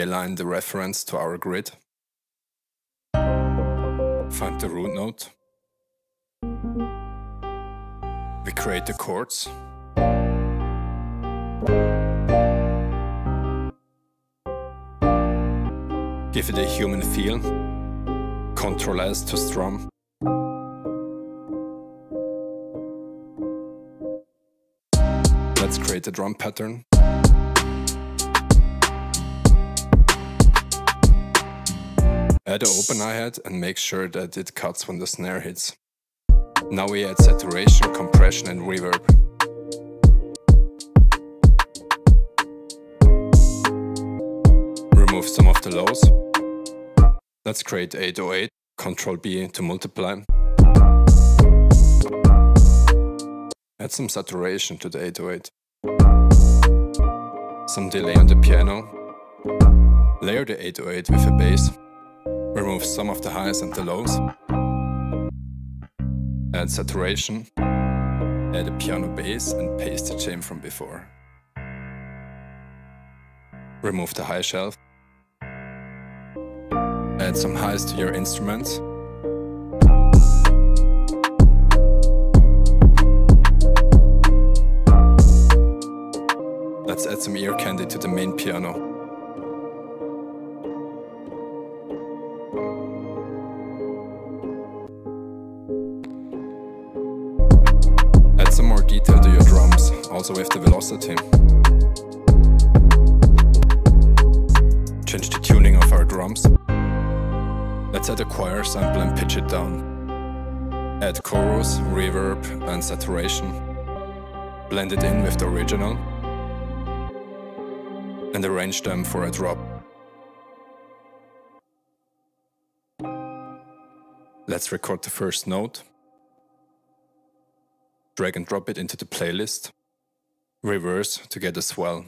We align the reference to our grid. Find the root note. We create the chords. Give it a human feel. Ctrl S to strum. Let's create a drum pattern. Add an open hi-hat and make sure that it cuts when the snare hits. Now we add saturation, compression and reverb. Remove some of the lows. Let's create 808, Ctrl B to multiply. Add some saturation to the 808. Some delay on the piano. Layer the 808 with a bass. Remove some of the highs and the lows. Add saturation. Add a piano bass and paste the chain from before. Remove the high shelf. Add some highs to your instruments. Let's add some ear candy to the main piano. Add some more detail to your drums, also with the velocity. Change the tuning of our drums. Let's add a choir sample and pitch it down. Add chorus, reverb and saturation. Blend it in with the original. And arrange them for a drop. Let's record the first note. Drag and drop it into the playlist. Reverse to get a swell.